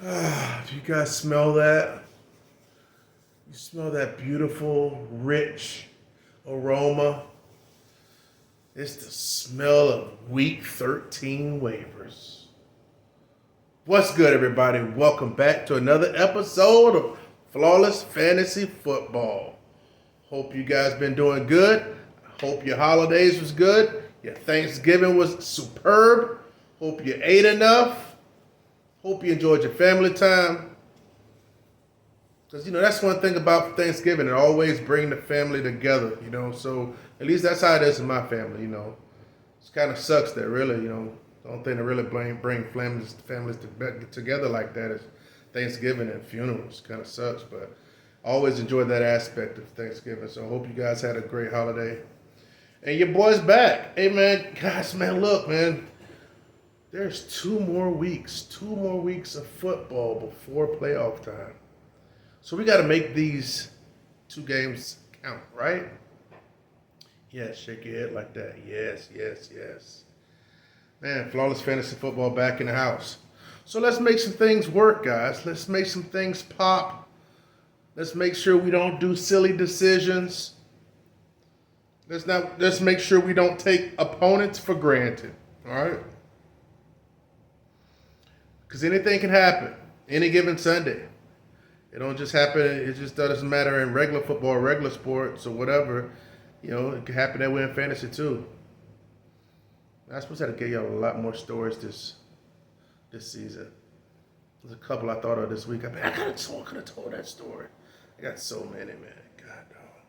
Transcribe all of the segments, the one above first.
Do you guys smell that? You smell that beautiful, rich aroma? It's the smell of Week 13 waivers. What's good, everybody? Welcome back to another episode of Flawless Fantasy Football. Hope you guys been doing good. Hope your holidays was good. Your Thanksgiving was superb. Hope you ate enough. Hope you enjoyed your family time. Because, that's one thing about Thanksgiving. It always brings the family together, So, at least that's how it is in my family, It kind of sucks that really, the only thing that really bring families together like that is Thanksgiving and funerals. Kind of sucks, but I always enjoyed that aspect of Thanksgiving. So I hope you guys had a great holiday. And your boy's back. Hey, man, guys, man, look, man. There's two more weeks of football before playoff time. So we got to make these 2 games count, right? Yes, shake your head like that. Yes. Man, Flawless Fantasy Football back in the house. So let's make some things work, guys. Let's make some things pop. Let's make sure we don't do silly decisions. Let's make sure we don't take opponents for granted, all right? Because anything can happen any given Sunday. It don't just happen. It just doesn't matter in regular football, regular sports, or whatever. It can happen that way in fantasy too. I suppose I had to get y'all a lot more stories this season. There's a couple I thought of this week. I could have told that story. I got so many, man. God dog.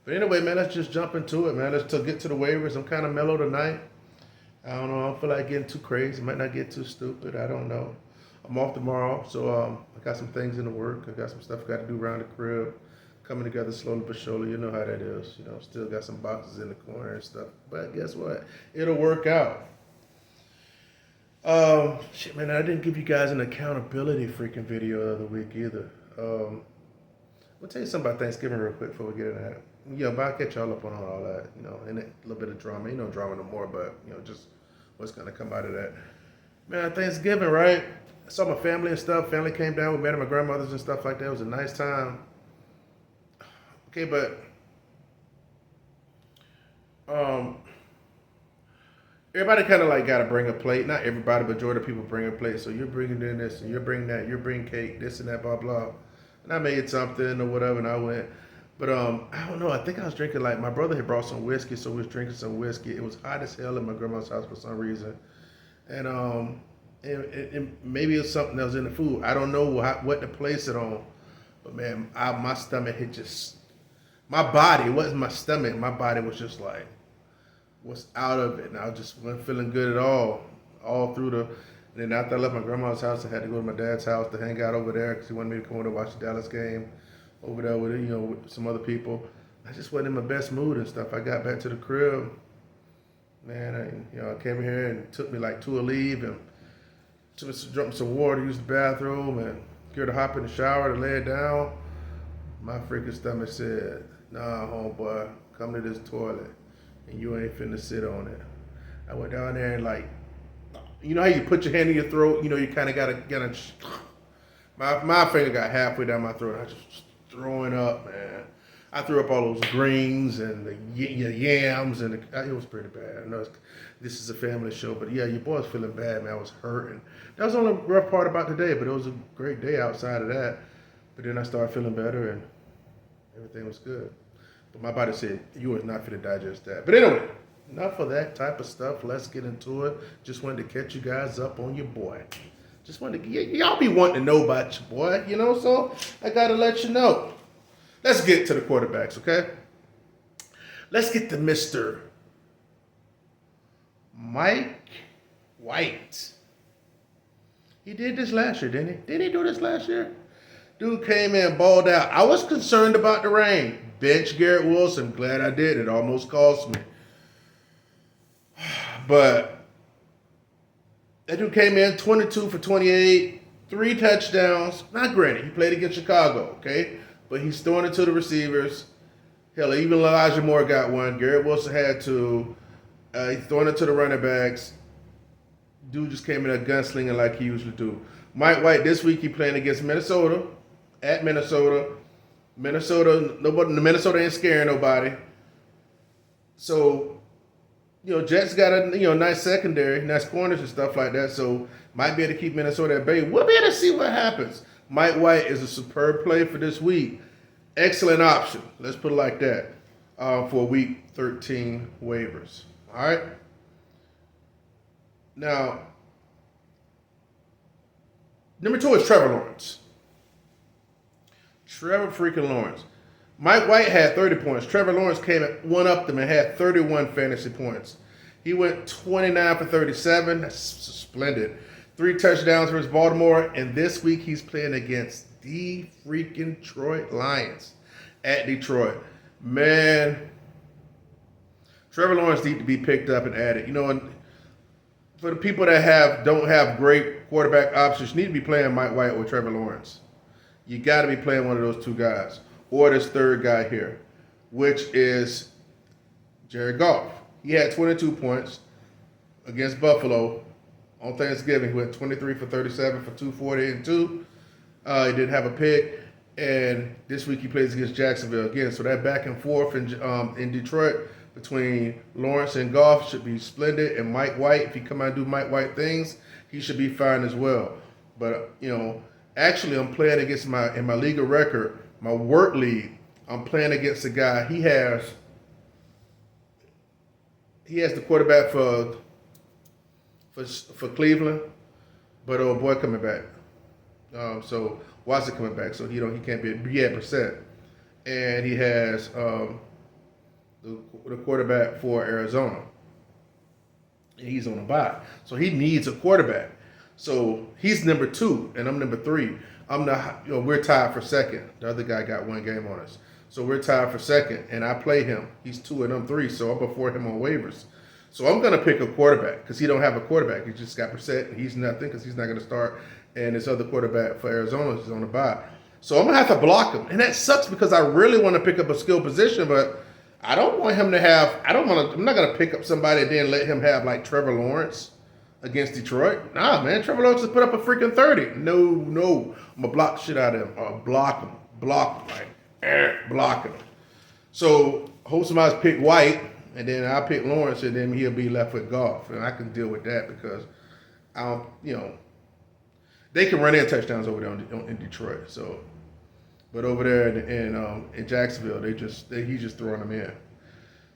But anyway, man, let's just jump into it, man. Let's get to the waivers. I'm kind of mellow tonight. I don't know. I don't feel like getting too crazy. Might not get too stupid. I don't know. I'm off tomorrow, so I got some things in the work. I got some stuff I got to do around the crib. Coming together slowly but surely. You know how that is. Still got some boxes in the corner and stuff. But guess what? It'll work out. Shit, man, I didn't give you guys an accountability freaking video the other week either. I'll tell you something about Thanksgiving real quick before we get into that. But I'll catch y'all up on all that, and a little bit of drama. Drama no more, but, just what's going to come out of that. Man, Thanksgiving, right? I saw my family and stuff. Family came down. We met at my grandmother's and stuff like that. It was a nice time. Okay, but everybody kind of like got to bring a plate. Not everybody, but majority of people bring a plate. So you're bringing in this, and you're bringing that. You're bringing cake, this and that, blah, blah. And I made something or whatever, and I went. But I don't know. I think I was drinking, like, my brother had brought some whiskey, so we was drinking some whiskey. It was hot as hell in my grandma's house for some reason. And maybe it was something that was in the food. I don't know what to place it on. But, man, my stomach had just... My body, it wasn't my stomach. My body was just like, was out of it. And I just wasn't feeling good at all through the... And then after I left my grandma's house, I had to go to my dad's house to hang out over there because he wanted me to come over to watch the Dallas game over there with, with some other people. I just wasn't in my best mood and stuff. I got back to the crib. Man, I came here and it took me like 2 a leave and took me drunk some water, used the bathroom, and get to hop in the shower to lay it down. My freaking stomach said, nah, homeboy, come to this toilet and you ain't finna sit on it. I went down there and like, you know how you put your hand in your throat? You kind of got to, my finger got halfway down my throat. I just throwing up, man. I threw up all those greens and the yams, and it was pretty bad. I know this is a family show, but yeah, your boy's feeling bad, man. I was hurting. That was the only rough part about today, but it was a great day outside of that. But then I started feeling better, and everything was good. But my body said, you was not fit to digest that. But anyway, enough of that type of stuff. Let's get into it. Just wanted to catch you guys up on your boy. Just wanted to, y'all be wanting to know about your boy, so I got to let you know. Let's get to the quarterbacks, okay? Let's get to Mr. Mike White. He did this last year, didn't he? Did he do this last year? Dude came in, balled out. I was concerned about the rain. Bench Garrett Wilson. Glad I did. It almost cost me. But that dude came in 22 for 28, 3 touchdowns. Not granted, he played against Chicago, okay? But he's throwing it to the receivers. Hell, even Elijah Moore got one. Garrett Wilson had 2. He's throwing it to the running backs. Dude just came in there gunslinging like he usually do. Mike White this week he playing against Minnesota, at Minnesota. Minnesota ain't scaring nobody. So, Jets got a nice secondary, nice corners and stuff like that. So might be able to keep Minnesota at bay. We'll be able to see what happens. Mike White is a superb play for this week. Excellent option. Let's put it like that for week 13 waivers. All right. Now, number 2 is Trevor Lawrence. Trevor freaking Lawrence. Mike White had 30 points. Trevor Lawrence came at one up them and had 31 fantasy points. He went 29 for 37. That's splendid. 3 touchdowns versus Baltimore. And this week he's playing against the freaking Detroit Lions at Detroit. Man, Trevor Lawrence needs to be picked up and added. And for the people that don't have great quarterback options, you need to be playing Mike White or Trevor Lawrence. You got to be playing one of those 2 guys. Or this third guy here, which is Jared Goff. He had 22 points against Buffalo on Thanksgiving. He went 23 for 37 for 240 and 2. He didn't have a pick. And this week he plays against Jacksonville again. So that back and forth in Detroit between Lawrence and Goff should be splendid. And Mike White, if he come out and do Mike White things, he should be fine as well. But, actually I'm playing against in my league of record, my work league, I'm playing against a guy. He has the quarterback for Cleveland, but old boy coming back. So Watson coming back, so he can't be. He had Brissett, and he has the quarterback for Arizona. And he's on a bye, so he needs a quarterback. So he's number 2, and I'm number 3. We're tied for second. The other guy got 1 game on us. So we're tied for second, and I play him. He's 2 and I'm 3, so I'm before him on waivers. So I'm going to pick a quarterback because he don't have a quarterback. He just got Brissett, and he's nothing because he's not going to start. And this other quarterback for Arizona is on a bye. So I'm going to have to block him. And that sucks because I really want to pick up a skill position, but I don't want him to have – I'm not going to pick up somebody and then let him have like Trevor Lawrence against Detroit. Nah, man. Trevor Lawrence just put up a freaking 30. No. I'm going to block the shit out of him. Block him. Blocking him. So, hope somebody's pick White, and then I'll pick Lawrence, and then he'll be left with Goff. And I can deal with that because, they can run in touchdowns over there in Detroit. So, but over there in Jacksonville, he's just throwing them in.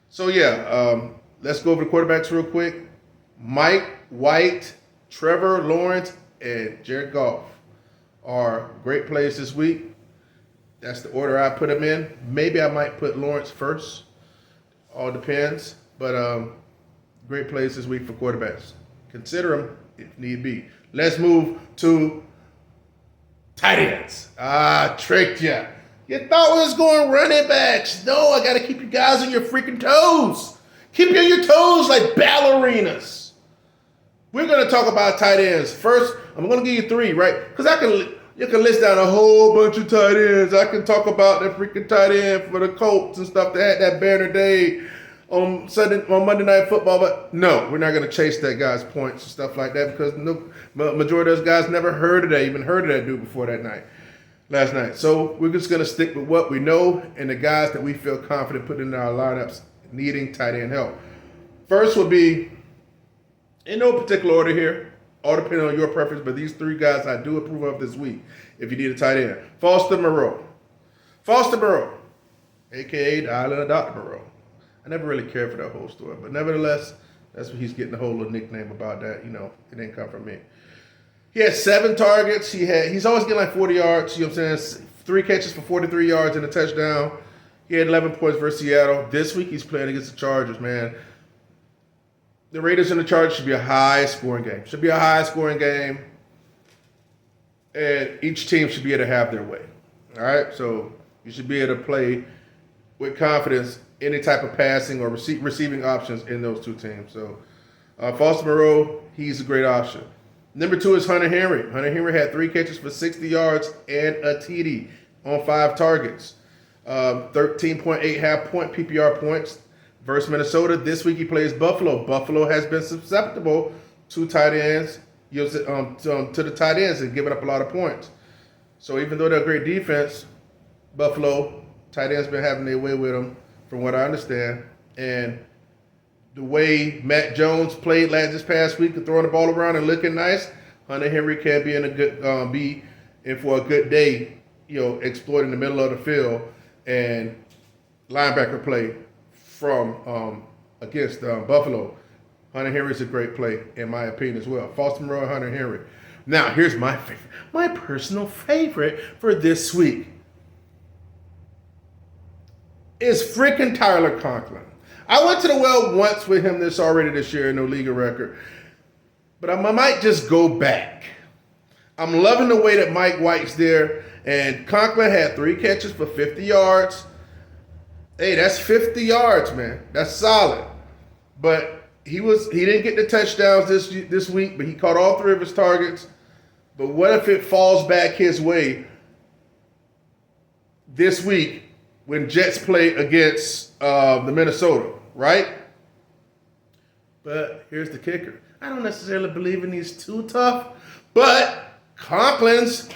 So, yeah, let's go over the quarterbacks real quick. Mike White, Trevor Lawrence, and Jared Goff are great plays this week. That's the order I put them in. Maybe I might put Lawrence first. All depends. But great plays this week for quarterbacks. Consider them if need be. Let's move to tight ends. Tricked ya. You thought we was going running backs. No, I got to keep you guys on your freaking toes. Keep you on your toes like ballerinas. We're going to talk about tight ends. First, I'm going to give you 3, right? Because you can list down a whole bunch of tight ends. I can talk about that freaking tight end for the Colts and stuff. They had that banner day on Monday Night Football. But no, we're not going to chase that guy's points and stuff like that because majority of those guys never even heard of that dude before last night. So we're just going to stick with what we know and the guys that we feel confident putting in our lineups needing tight end help. First will be, in no particular order here, all depending on your preference, but these 3 guys I do approve of this week if you need a tight end. Foster Moreau, a.k.a. the Island of Dr. Moreau. I never really cared for that whole story, but nevertheless, that's what he's getting the whole little nickname about that. It didn't come from me. He had 7 targets. He's always getting like 40 yards. You know what I'm saying? 3 catches for 43 yards and a touchdown. He had 11 points versus Seattle. This week he's playing against the Chargers, man. The Raiders and the Chargers should be a high-scoring game. And each team should be able to have their way. All right? So you should be able to play with confidence any type of passing or receiving options in those 2 teams. So Foster Moreau, he's a great option. Number 2 is Hunter Henry. Hunter Henry had 3 catches for 60 yards and a TD on 5 targets. 13.8 half-point PPR points. Versus Minnesota, this week he plays Buffalo. Buffalo has been susceptible to tight ends to the tight ends and giving up a lot of points. So even though they're a great defense, Buffalo tight ends been having their way with them, from what I understand. And the way Matt Jones played this past week, throwing the ball around and looking nice, Hunter Henry can be in for a good day, exploiting the middle of the field and linebacker play from against Buffalo. Hunter Henry's a great play, in my opinion, as well. Foster Moreau and Hunter Henry. Now, here's my favorite, my personal favorite for this week is freaking Tyler Conklin. I went to the well once with him already this year in the league record, but I might just go back. I'm loving the way that Mike White's there, and Conklin had 3 catches for 50 yards. Hey, that's 50 yards, man. That's solid. But he didn't get the touchdowns this week, but he caught all 3 of his targets. But what if it falls back his way this week when Jets play against the Minnesota, right? But here's the kicker. I don't necessarily believe in these too tough, but Conklin's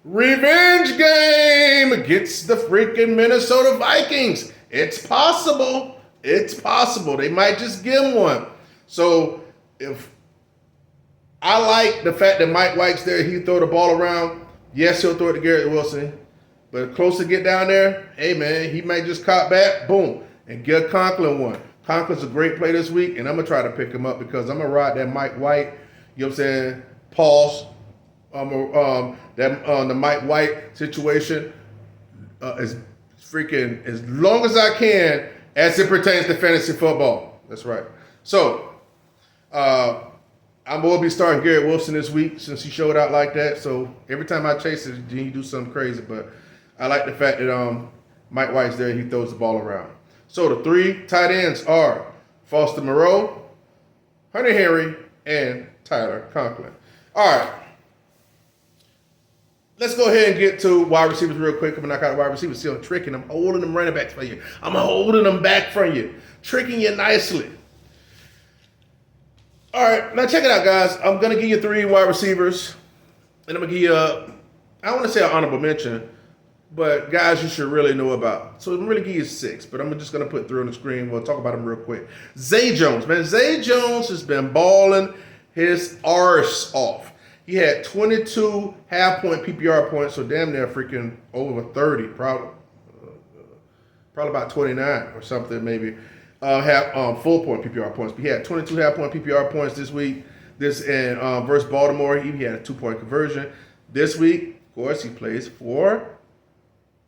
revenge game against the freaking Minnesota Vikings. It's possible. It's possible. They might just give him one. So if I like the fact that Mike White's there, he throw the ball around. Yes, he'll throw it to Garrett Wilson. But closer get down there, hey man, he might just cop back, boom, and give Conklin one. Conklin's a great play this week, and I'm gonna try to pick him up because I'm gonna ride that Mike White, you know what I'm saying, pause. The Mike White situation is freaking as long as I can as it pertains to fantasy football. That's right. So I'm going to be starting Garrett Wilson this week since he showed out like that. So every time I chase it, he do something crazy. But I like the fact that Mike White's there and he throws the ball around. So the 3 tight ends are Foster Moreau, Hunter Henry, and Tyler Conklin. All right. Let's go ahead and get to wide receivers real quick. I'm going to knock out the wide receivers. See, I'm tricking them, holding them running backs for you. I'm holding them back from you, tricking you nicely. All right, now check it out, guys. I'm going to give you 3 wide receivers, and I'm going to give you I don't want to say an honorable mention, but guys you should really know about. So I'm going to really give you 6, but I'm just going to put 3 on the screen. We'll talk about them real quick. Zay Jones, man. Zay Jones has been balling his arse off. He had 22 half-point PPR points, so damn near freaking over 30, probably about 29 or something maybe. Full point PPR points. But he had 22 half-point PPR points this week. Versus Baltimore, he had a 2-point conversion. This week, of course, he plays for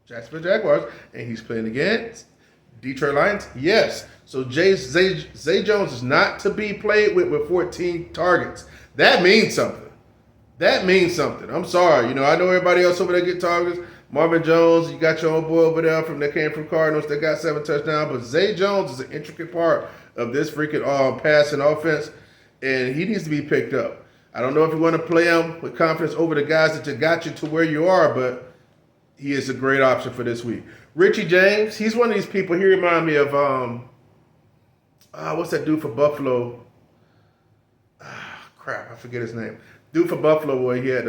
Jacksonville Jaguars, and he's playing against Detroit Lions. Yes. So Zay Jones is not to be played with 14 targets. That means something. That means something. I'm sorry. I know everybody else over there get targets. Marvin Jones, you got your own boy over there that came from Cardinals that got 7 touchdowns. But Zay Jones is an intricate part of this freaking passing offense, and he needs to be picked up. I don't know if you want to play him with confidence over the guys that just got you to where you are, but he is a great option for this week. Richie James, he's one of these people. He reminds me of, what's that dude for Buffalo? I forget his name. Dude for Buffalo, where he had,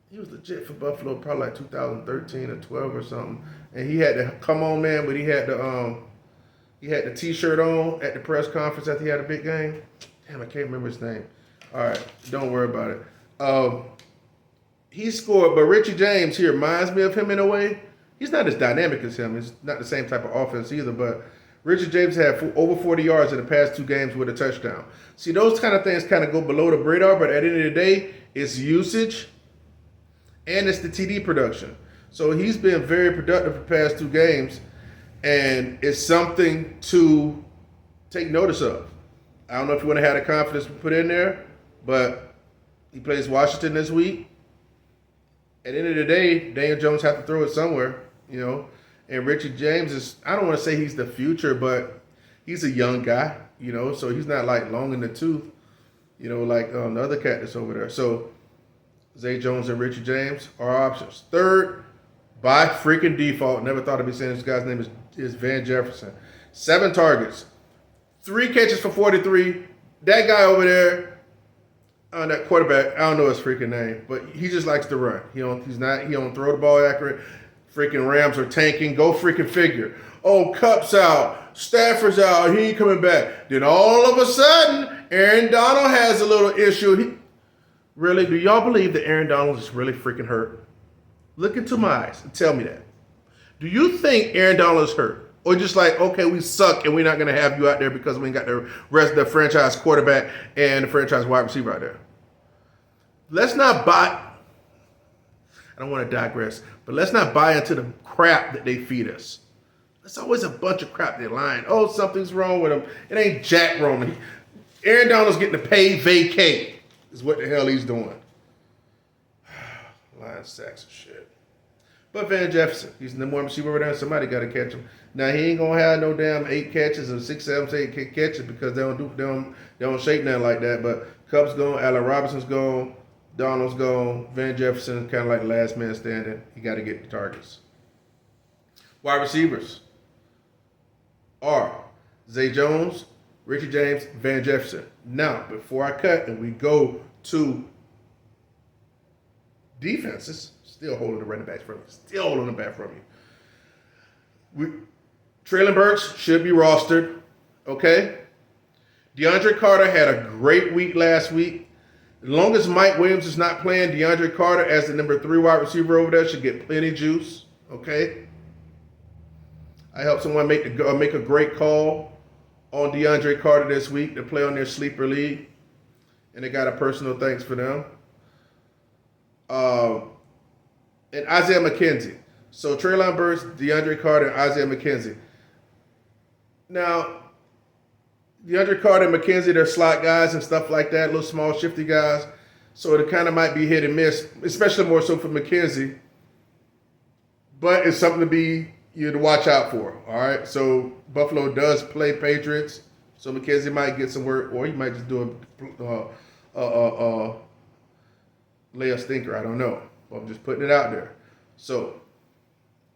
he was legit for Buffalo probably like 2013 or 12 or something. And he had the come on man, but he had the T-shirt on at the press conference after he had a big game. Damn, I can't remember his name. All right, don't worry about it. He scored, but Richie James here reminds me of him in a way. He's not as dynamic as him. It's not the same type of offense either, but Richie James had over 40 yards in the past 2 games with a touchdown. See, those kind of things kind of go below the radar, but at the end of the day, it's usage and it's the TD production. So he's been very productive the past 2 games, and it's something to take notice of. I don't know if you want to have the confidence to put in there, but he plays Washington this week. At the end of the day, Daniel Jones has to throw it somewhere, And Richie James is, I don't want to say he's the future, but he's a young guy, so he's not like long in the tooth, like the other cat that's over there. So Zay Jones and Richie James are options. Third, by freaking default, never thought I'd be saying this guy's name is Van Jefferson. 7 targets, 3 catches for 43. That guy over there, That quarterback, I don't know his freaking name, but he just likes to run. He don't throw the ball accurate. Freaking Rams are tanking. Go freaking figure. Oh, Cup's out. Stafford's out. He ain't coming back. Then all of a sudden, Aaron Donald has a little issue. Really? Do y'all believe that Aaron Donald is really freaking hurt? Look into my eyes and tell me that. Do you think Aaron Donald is hurt? Or just like, okay, we suck and we're not going to have you out there because we ain't got the rest of the franchise quarterback and the franchise wide receiver out there? Let's not buy, I don't want to digress, but let's not buy into the crap that they feed us. It's always a bunch of crap they're lying. Oh, something's wrong with him. It ain't jack wrong. Aaron Donald's getting to pay vacate is what the hell he's doing. Lying sacks of shit. But Van Jefferson, he's the number one receiver over there, and somebody got to catch him. Now he ain't gonna have no damn 8 catches or 6, 7, 8 catches because they don't shape nothing like that. But Cubs gone, Allen Robinson's gone, Donald's gone, Van Jefferson kind of like the last man standing. He got to get the targets. Wide receivers are Zay Jones, Richie James, Van Jefferson. Now, before I cut and we go to defenses, still holding the running backs from you. Still holding them back from you. Traylon Burks should be rostered. Okay? DeAndre Carter had a great week last week. As long as Mike Williams is not playing, DeAndre Carter as the number 3 wide receiver over there should get plenty juice. Okay? I helped someone make a great call on DeAndre Carter this week to play on their sleeper league. And they got a personal thanks for them. And Isaiah McKenzie. So Traylon Burks, DeAndre Carter, and Isaiah McKenzie. Now, DeAndre Carter and McKenzie, they're slot guys and stuff like that, little small shifty guys. So it kind of might be hit and miss, especially more so for McKenzie. But it's something to watch out for. All right. So Buffalo does play Patriots. So McKenzie might get some work, or he might just do lay a stinker. I don't know. But I'm just putting it out there. So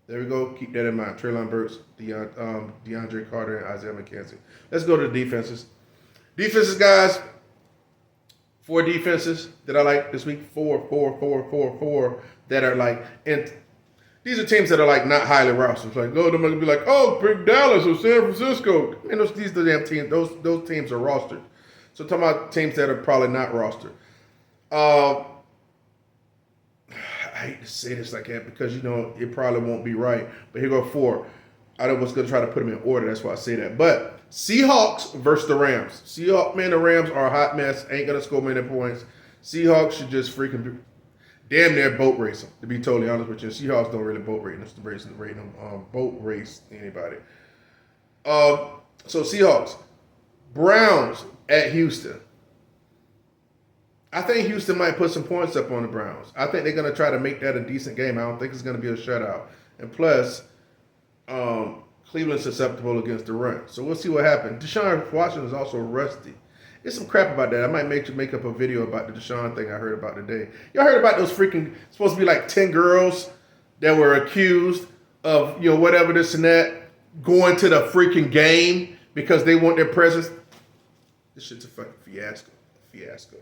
there we go. Keep that in mind. Traylon Burks, DeAndre Carter, and Isaiah McKenzie. Let's go to the defenses. Defenses, guys. 4 defenses that I like this week. 4 that are like, and these are teams that are like not highly rostered. Like, they're gonna be like, oh, pick Dallas or San Francisco. Man, these are the damn teams. Those teams are rostered. So I'm talking about teams that are probably not rostered. I hate to say this like that because it probably won't be right. But here go 4. I was gonna try to put them in order. That's why I say that. But Seahawks versus the Rams. The Rams are a hot mess. Ain't gonna score many points. Seahawks should just freaking damn near boat race them. To be totally honest with you, Seahawks don't really boat race them. Boat race anybody. So Seahawks, Browns at Houston. I think Houston might put some points up on the Browns. I think they're going to try to make that a decent game. I don't think it's going to be a shutout. And plus, Cleveland's susceptible against the run. So we'll see what happens. Deshaun Watson is also rusty. There's some crap about that. I might make up a video about the Deshaun thing I heard about today. Y'all heard about those freaking, supposed to be like 10 girls that were accused of, whatever this and that, going to the freaking game because they want their presence? This shit's a fucking fiasco.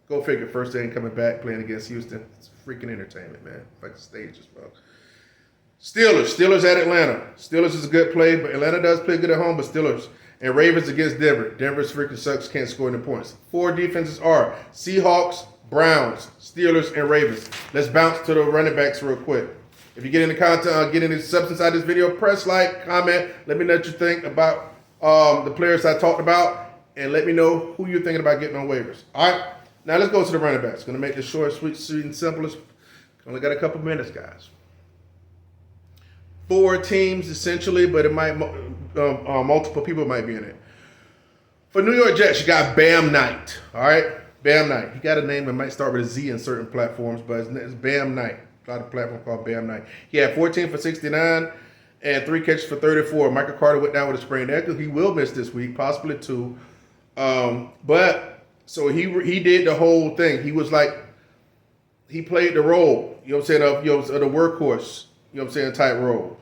Go figure. First day ain't coming back playing against Houston. It's freaking entertainment, man. Fucking stage as well. Steelers at Atlanta. Steelers is a good play, but Atlanta does play good at home, but Steelers. And Ravens against Denver. Denver's freaking sucks, can't score any points. 4 defenses are Seahawks, Browns, Steelers, and Ravens. Let's bounce to the running backs real quick. If you get into content, get into substance out of this video, press like, comment. Let me know what you think about the players I talked about, and let me know who you're thinking about getting on waivers. All right, now let's go to the running backs. Going to make this short, sweet, and simple. Only got a couple minutes, guys. 4 teams essentially, but it might multiple people might be in it. For New York Jets, you got Bam Knight. All right, Bam Knight. He got a name that might start with a Z in certain platforms, but it's Bam Knight. A lot of platform called Bam Knight. He had 14 for 69 and 3 catches for 34. Michael Carter went down with a sprained ankle. He will miss this week, possibly 2. But so he did the whole thing. He was like, he played the role. You know what I'm saying? Of the workhorse. You know what I'm saying? Type role.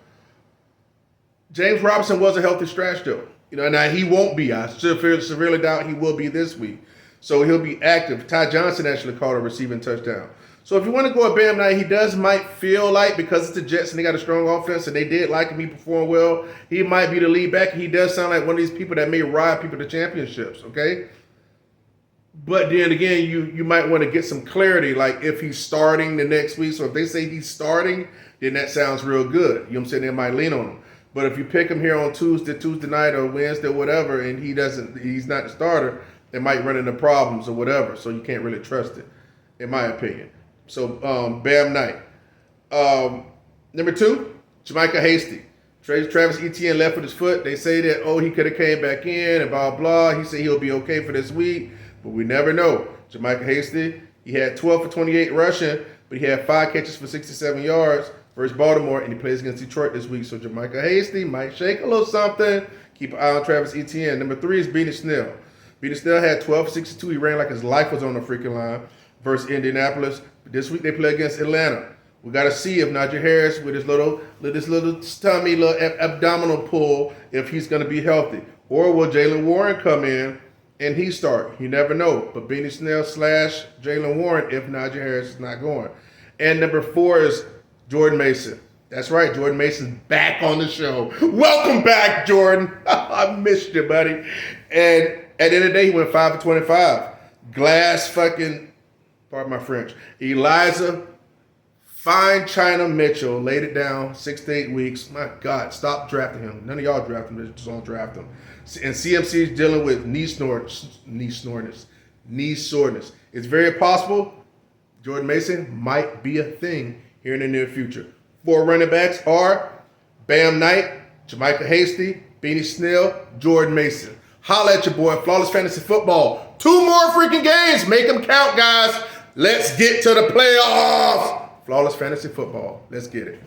James Robinson was a healthy stretch though. Now he won't be. I still feel severely doubt he will be this week. So he'll be active. Ty Johnson actually caught a receiving touchdown. So if you want to go at Bam Knight, he might feel like, because it's the Jets and they got a strong offense and they did like him, he performed well, he might be the lead back. He does sound like one of these people that may ride people to championships, okay? But then again, you might want to get some clarity, like if he's starting the next week. So if they say he's starting, then that sounds real good. You know what I'm saying? They might lean on him. But if you pick him here on Tuesday night or Wednesday, whatever, and he's not the starter, it might run into problems or whatever. So you can't really trust it, in my opinion. So Bam Knight. Number 2, Jamaica Hasty. Travis Etienne left with his foot. They say that, he could have came back in and blah, blah. He said he'll be okay for this week. But we never know. Jamaica Hasty, he had 12 for 28 rushing, but he had 5 catches for 67 yards versus Baltimore, and he plays against Detroit this week. So Jamaica Hasty might shake a little something. Keep an eye on Travis Etienne. Number 3 is Beanie Snell. Beanie Snell had 12 for 62. He ran like his life was on the freaking line versus Indianapolis. This week they play against Atlanta. We got to see if Najee Harris with his little tummy, little abdominal pull, if he's going to be healthy. Or will Jalen Warren come in and he start? You never know. But Beanie Snell / Jalen Warren if Najee Harris is not going. And number 4 is Jordan Mason. That's right, Jordan Mason's back on the show. Welcome back, Jordan. I missed you, buddy. And at the end of the day, he went 5 for 25. Glass fucking, pardon my French, Eliza Fine China Mitchell laid it down 6 to 8 weeks. My God, stop drafting him. None of y'all draft him. Just don't draft him. And CMC is dealing with knee soreness. It's very possible Jordan Mason might be a thing here in the near future. 4 running backs are Bam Knight, Jamaica Hasty, Beanie Snell, Jordan Mason. Holla at your boy, Flawless Fantasy Football. 2 more freaking games. Make them count, guys. Let's get to the playoffs. Flawless Fantasy Football. Let's get it.